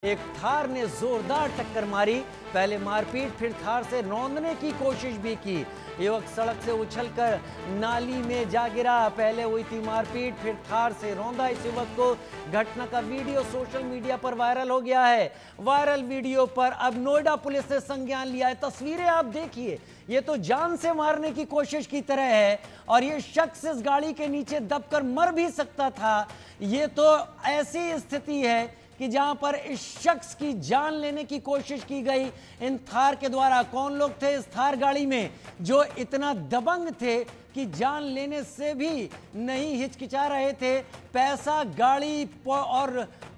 एक थार ने जोरदार टक्कर मारी। पहले मारपीट फिर थार से रौंदने की कोशिश भी की। युवक सड़क से उछलकर नाली में जा गिरा। पहले हुई थी मारपीट फिर थार से रौंदा इस युवक को। घटना का वीडियो सोशल मीडिया पर वायरल हो गया है। वायरल वीडियो पर अब नोएडा पुलिस ने संज्ञान लिया है। तस्वीरें आप देखिए, ये तो जान से मारने की कोशिश की तरह है और ये शख्स इस गाड़ी के नीचे दबकर मर भी सकता था। ये तो ऐसी स्थिति है कि जहां पर इस शख्स की जान लेने की कोशिश की गई इन थार के द्वारा। कौन लोग थे इस थार गाड़ी में जो इतना दबंग थे कि जान लेने से भी नहीं हिचकिचा रहे थे। पैसा, गाड़ी और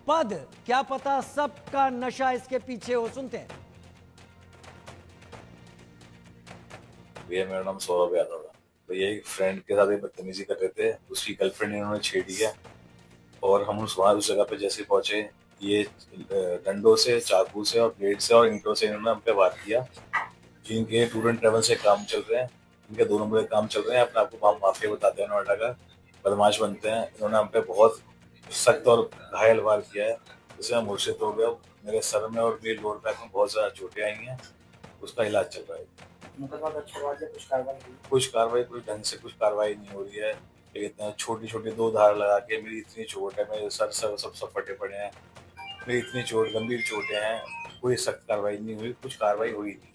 पद, क्या पता सबका नशा इसके पीछे हो। सुनते हैं। भैया मेरा नाम सौरभ यादव है। भैया एक फ्रेंड के साथ बदतमीजी कर रहे थे, उसकी गर्लफ्रेंड इन्होंने छेड़ी है और हम उस जगह पे जैसे पहुंचे, ये डंडों से, चाकू से और प्लेट से और ईंटों से इन्होंने हम पे वार किया। जिनके टूर एंड ट्रेवल से काम चल रहे हैं, इनके 2 नंबर के काम चल रहे हैं, अपने आपको माफिया बताते हैं, नोएडा का बदमाश बनते हैं। इन्होंने हम पे बहुत सख्त और घायल वार किया है, जिससे मैं मूर्छित हो गया। मेरे सर में और मेरे लोअर बैक में बहुत ज्यादा चोटें आई हैं, उसका इलाज चल रहा है। कुछ कार्रवाई कोई ढंग से कुछ कार्रवाई नहीं हो रही है। इतना छोटी छोटी 2 धार लगा के मेरी इतनी चोट है, मेरे सर सब फटे पड़े हैं, मेरी इतनी चोट, गंभीर चोटें हैं, कोई सख्त कार्रवाई नहीं हुई, कुछ कार्रवाई हुई नहीं।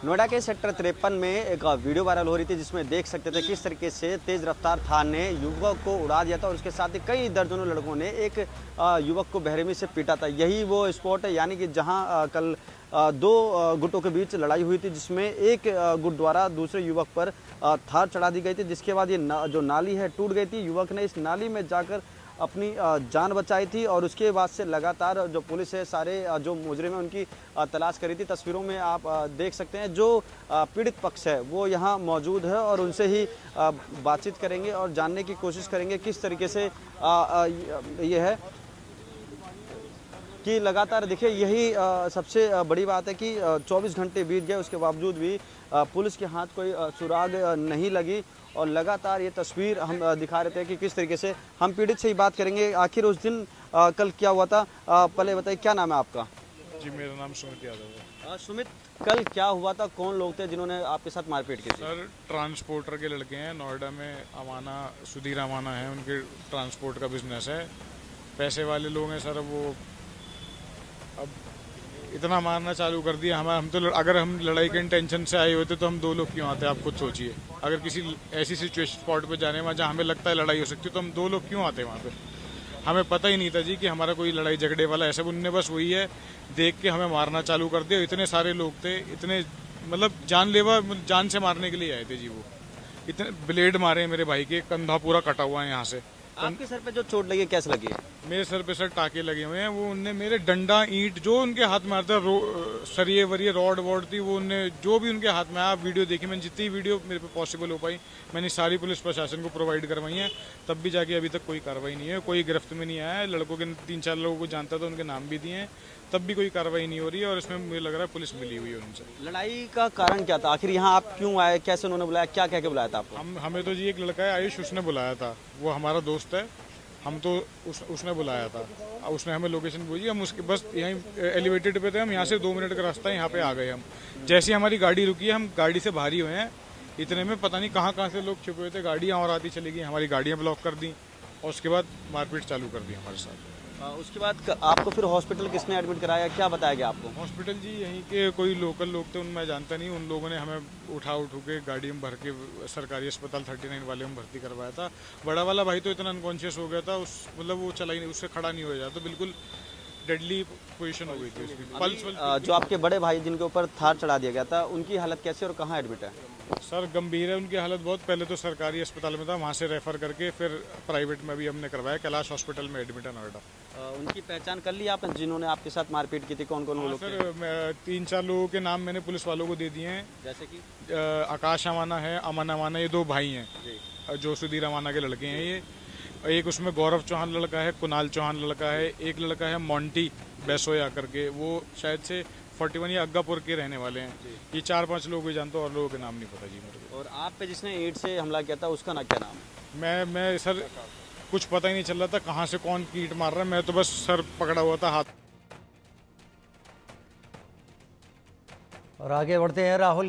नोएडा के सेक्टर 53 में एक वीडियो वायरल हो रही थी, जिसमें देख सकते थे किस तरीके से तेज रफ्तार थार ने युवक को उड़ा दिया था और उसके साथ ही कई दर्जनों लड़कों ने एक युवक को बेरहमी से पीटा था। यही वो स्पॉट है, यानी कि जहां कल 2 गुटों के बीच लड़ाई हुई थी, जिसमें एक गुट द्वारा दूसरे युवक पर थार चढ़ा दी गई थी, जिसके बाद ये जो नाली है टूट गई थी। युवक ने इस नाली में जाकर अपनी जान बचाई थी और उसके बाद से लगातार जो पुलिस है सारे जो मुजरिम हैं उनकी तलाश करी थी। तस्वीरों में आप देख सकते हैं जो पीड़ित पक्ष है वो यहाँ मौजूद है और उनसे ही बातचीत करेंगे और जानने की कोशिश करेंगे किस तरीके से ये है कि लगातार देखिए यही सबसे बड़ी बात है कि 24 घंटे बीत गए, उसके बावजूद भी पुलिस के हाथ कोई सुराग नहीं लगी और लगातार ये तस्वीर हम दिखा रहे थे कि किस तरीके से। हम पीड़ित से ही बात करेंगे, आखिर उस दिन कल क्या हुआ था। पहले बताइए, क्या नाम है आपका? जी, मेरा नाम सुमित यादव है। सुमित, कल क्या हुआ था? कौन लोग थे जिन्होंने आपके साथ मारपीट की थी? सर, ट्रांसपोर्टर के लड़के हैं नोएडा में, अमाना, सुधीर अमाना है, उनके ट्रांसपोर्ट का बिजनेस है, पैसे वाले लोग हैं सर। वो अब इतना मारना चालू कर दिया। हम तो अगर हम लड़ाई के इंटेंशन से आए होते तो हम 2 लोग क्यों आते, आप खुद सोचिए। अगर किसी ऐसी सिचुएशन स्पॉट पे जाने में जहाँ हमें लगता है लड़ाई हो सकती है तो हम 2 लोग क्यों आते वहाँ पे। हमें पता ही नहीं था जी कि हमारा कोई लड़ाई झगड़े वाला ऐसे। उनने बस वही है देख के हमें मारना चालू कर दिया। इतने सारे लोग थे, इतने मतलब जानलेवा, जान से मारने के लिए आए थे जी। वो इतने ब्लेड मारे मेरे भाई के, कंधा पूरा कटा हुआ है यहाँ से। आपके सर पे जो चोट लगी कैसे लगी है? मेरे सर पे सर टाके लगे हुए हैं। वो उनने मेरे डंडा, ईंट जो उनके हाथ में आता है, सरिये वरिये, रॉड वॉड थी, वो उनने जो भी उनके हाथ में आया। वीडियो देखी मैंने, जितनी वीडियो मेरे पे पॉसिबल हो पाई मैंने सारी पुलिस प्रशासन को प्रोवाइड करवाई है, तब भी जाके अभी तक कोई कार्रवाई नहीं है, कोई गिरफ्त में नहीं आया है। लड़कों के 3-4 लोगों को जानता था, उनके नाम भी दिए हैं, तब भी कोई कार्रवाई नहीं हो रही है और इसमें मुझे लग रहा है पुलिस मिली हुई है उनसे। लड़ाई का कारण क्या था? आखिर यहाँ आप क्यों आए? कैसे उन्होंने बुलाया? क्या कह के बुलाया था आपको? हमें तो जी एक लड़का है आयुष, उसने बुलाया था। वो हमारा दोस्त है, हम तो उसने बुलाया था, उसने हमें लोकेशन भेजी। हम उसके बस यहीं एलिवेटेड पे थे, हम यहाँ से 2 मिनट का रास्ता है, यहाँ पे आ गए हम। जैसे हमारी गाड़ी रुकी है, हम गाड़ी से बाहर ही हुए हैं। इतने में पता नहीं कहाँ से लोग छुपे हुए थे, गाड़ियाँ और आती चली गई, हमारी गाड़ियाँ ब्लॉक कर दी और उसके बाद मारपीट चालू कर दी हमारे साथ। उसके बाद आपको फिर हॉस्पिटल किसने एडमिट कराया, क्या बताया गया आपको? हॉस्पिटल जी यहीं के कोई लोकल लोग थे, उनमें जानता नहीं, उन लोगों ने हमें उठा के गाड़ी में भर के सरकारी अस्पताल 39 वाले में भर्ती करवाया था। बड़ा वाला भाई तो इतना अनकॉन्शियस हो गया था, मतलब वो चला ही नहीं, उससे खड़ा नहीं हो जाता, तो बिल्कुल डेडली पोजीशन हो गई थी उसकी। पल्स जो आपके बड़े भाई जिनके ऊपर थार चढ़ा दिया गया था, उनकी हालत कैसी और कहाँ एडमिट है? सर गंभीर है उनकी हालत बहुत। पहले तो सरकारी अस्पताल में था, वहाँ से रेफर करके फिर प्राइवेट में भी हमने करवाया, कैलाश हॉस्पिटल में एडमिट है नोएडा। उनकी पहचान कर ली आपने जिन्होंने आपके साथ मारपीट की थी? कौन कौन लोग थे? सर 3-4 लोगों के नाम मैंने पुलिस वालों को दे दिए हैं, जैसे कि आकाश अमाना है, अमन अमाना, ये 2 भाई हैं जो सुधीर अमाना के लड़के हैं। ये एक उसमें गौरव चौहान लड़का है, कुणाल चौहान लड़का है, एक लड़का है मोंटी बेसोया करके, वो शायद से 41 या अग्गापुर के रहने वाले हैं। ये 4-5 लोग भी जानते हो और लोगों के नाम नहीं पता जी मेरे को। और आप पे जिसने ईंट से हमला किया था उसका ना क्या नाम है? मैं सर कुछ पता ही नहीं चल रहा था कहाँ से कौन कीट मार रहा है। मैं तो बस सर पकड़ा हुआ था हाथ। और आगे बढ़ते हैं। राहुल